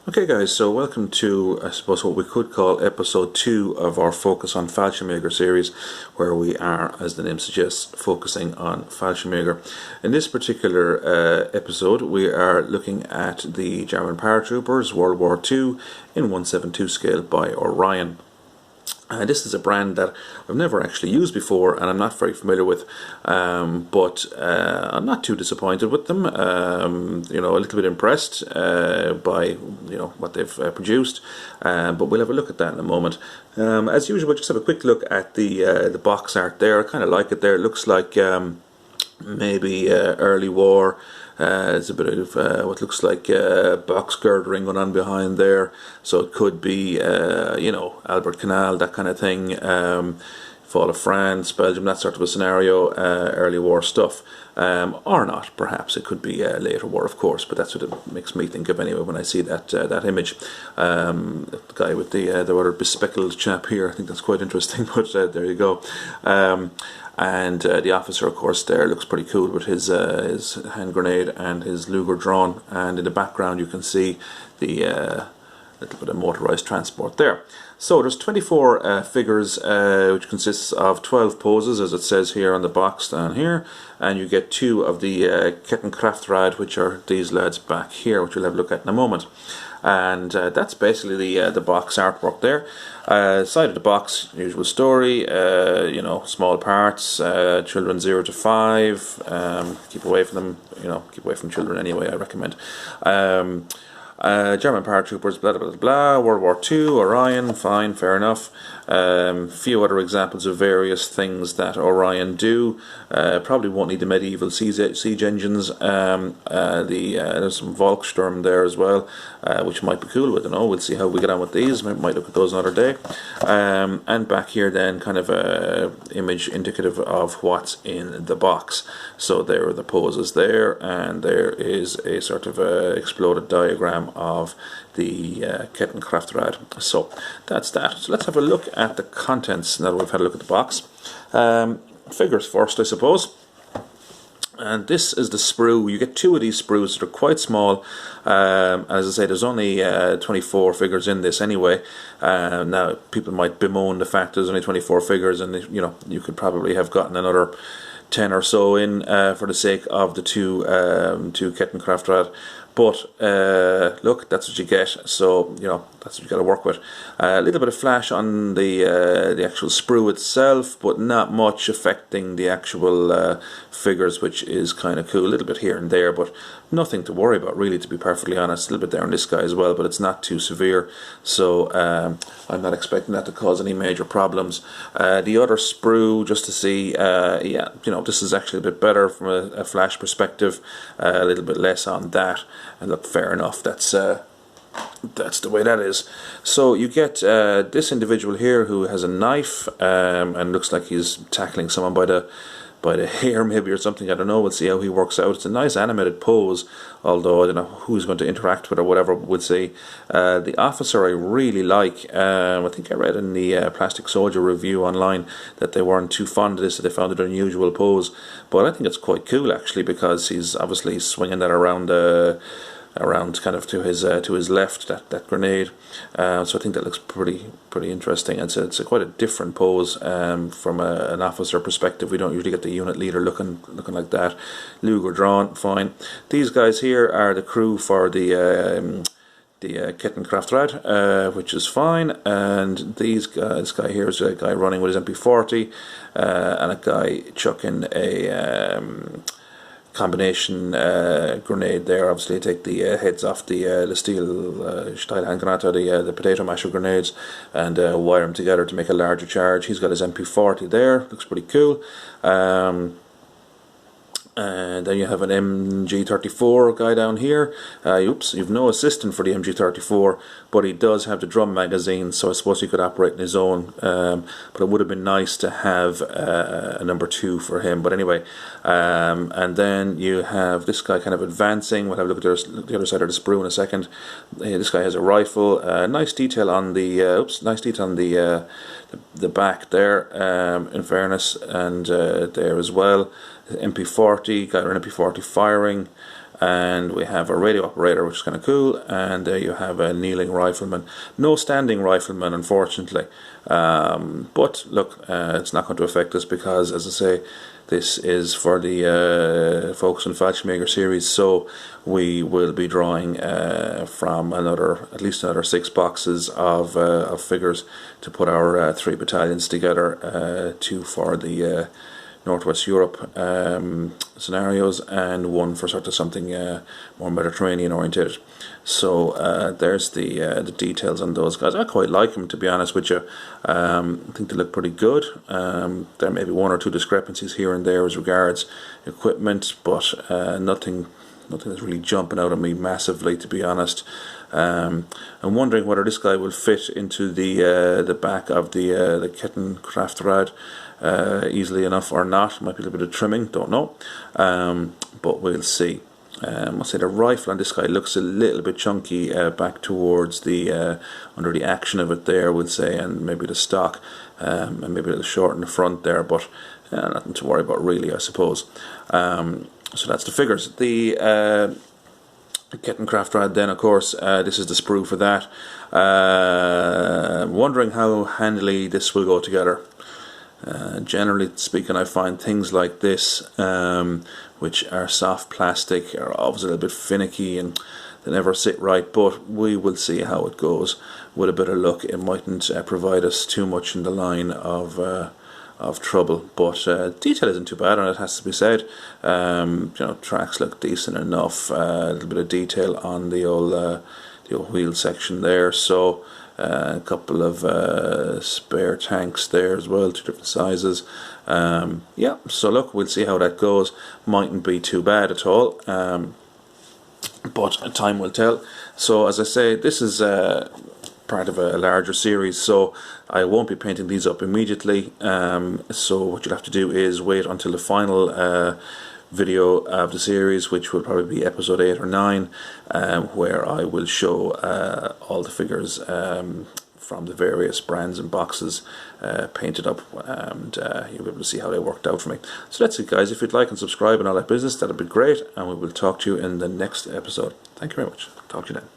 Okay guys, so welcome to, I suppose, what we could call episode 2 of our Focus on Fallschirmjager series, where we are, as the name suggests, focusing on Fallschirmjager. In this particular episode, we are looking at the German Paratroopers World War II in 1/72 scale by Orion. This is a brand that I've never actually used before and I'm not very familiar with, but I'm not too disappointed with them. A little bit impressed by what they've produced, but we'll have a look at that in a moment. As usual, we'll just have a quick look at the box art there. I kind of like it there. It looks like maybe early war. There's a bit of what looks like box girdering going on behind there, so it could be Albert Canal, that kind of thing, fall of France, Belgium, that sort of a scenario, early war stuff, or not. Perhaps it could be later war, of course, but that's what it makes me think of anyway when I see that image. The guy with the rather bespectacled chap here, I think that's quite interesting. But there you go. And the officer, of course, there looks pretty cool with his hand grenade and his Luger drawn, and in the background you can see the little bit of motorized transport there. So there's 24 figures, which consists of 12 poses, as it says here on the box down here, and you get 2 of the Kettenkraftrad, which are these lads back here, which we'll have a look at in a moment. And that's basically the box artwork there. Side of the box, usual story, small parts, children 0 to 5, keep away from them, keep away from children anyway, I recommend. German paratroopers, blah blah blah blah, World War II, Orion, fine, fair enough. Few other examples of various things that Orion do. Probably won't need the medieval siege engines. There's some Volkssturm there as well, which might be cool. I don't know. We'll see how we get on with these. Might look at those another day. And back here then, kind of a image indicative of what's in the box. So there are the poses there, and there is a sort of exploded diagram of the Kettenkraftrad. So that's that. So let's have a look at the contents now that we've had a look at the box. Figures first, I suppose. And this is the sprue. You get 2 of these sprues that are quite small. As I say, there's only 24 figures in this anyway. Now, people might bemoan the fact there's only 24 figures, and you could probably have gotten another 10 or so in for the sake of the two Kettenkraftrad. But look, that's what you get. So that's what you got to work with. A little bit of flash on the actual sprue itself, but not much affecting the actual figures, which is kind of cool. A little bit here and there, but nothing to worry about, really, to be perfectly honest. A little bit there on this guy as well, but it's not too severe. So I'm not expecting that to cause any major problems. The other sprue, just to see, this is actually a bit better from a flash perspective. A little bit less on that. And look, fair enough, that's the way that is. So you get this individual here who has a knife, and looks like he's tackling someone by the hair maybe or something. I don't know. We'll see how he works out. It's a nice animated pose, although I don't know who's going to interact with or whatever. We'll see. The officer I really like. I think I read in the Plastic Soldier review online that they weren't too fond of this, that they found it an unusual pose. But I think it's quite cool actually, because he's obviously swinging that around kind of to his left, that grenade. So I think that looks pretty interesting. It's quite a different pose from an officer perspective. We don't usually get the unit leader looking like that. Luger drawn, fine. These guys here are the crew for the Kettenkraftrad, which is fine. And this guy here is a guy running with his MP40, and a guy chucking a combination grenade there. Obviously take the heads off the steel Steilhandgranate, the potato masher grenades, and wire them together to make a larger charge. He's got his MP40 there, looks pretty cool. And then you have an MG34 guy down here. You've no assistant for the MG34, but he does have the drum magazine, so I suppose he could operate on his own. But it would have been nice to have a number 2 for him. But anyway, and then you have this guy kind of advancing. We'll have a look at the other side of the sprue in a second. This guy has a rifle. Nice detail on the the back there. In fairness, and there as well. MP40, got an MP40 firing. and we have a radio operator, which is kind of cool, and there you have a kneeling rifleman. No standing rifleman, unfortunately, but look, it's not going to affect us because, as I say, this is for the Focus on Fallschrimjager series, so we will be drawing from at least another 6 boxes of figures to put our 3 battalions together, 2 for the Northwest Europe scenarios and 1 for sort of something more Mediterranean oriented. So there's the details on those guys. I quite like them, to be honest with you. I think they look pretty good. There may be 1 or 2 discrepancies here and there as regards equipment, but nothing that's really jumping out at me massively, to be honest. I'm wondering whether this guy will fit into the back of the Kettenkraftrad easily enough or not. Might be a little bit of trimming, don't know, but we'll see. I'll say the rifle on this guy looks a little bit chunky back towards the under the action of it there, we'll say, and maybe the stock, and maybe a little short in the front there, but nothing to worry about really, I suppose. So that's the figures. The Kettenkraftrad then, of course, this is the sprue for that. Wondering how handily this will go together. Generally speaking, I find things like this, which are soft plastic, are always a little bit finicky and they never sit right, but we will see how it goes. With a bit of luck, it mightn't provide us too much in the line of trouble, but detail isn't too bad, and it has to be said. Tracks look decent enough. A little bit of detail on the old wheel section there, so a couple of spare tanks there as well, 2 different sizes. Yeah, so look, we'll see how that goes. Mightn't be too bad at all, but time will tell. So as I say, this is part of a larger series, so I won't be painting these up immediately. So what you'll have to do is wait until the final video of the series, which will probably be episode 8 or 9, where I will show all the figures from the various brands and boxes painted up, and you'll be able to see how they worked out for me. So that's it, guys. If you'd like and subscribe and all that business, that'd be great, and we will talk to you in the next episode. Thank you very much. Talk to you then.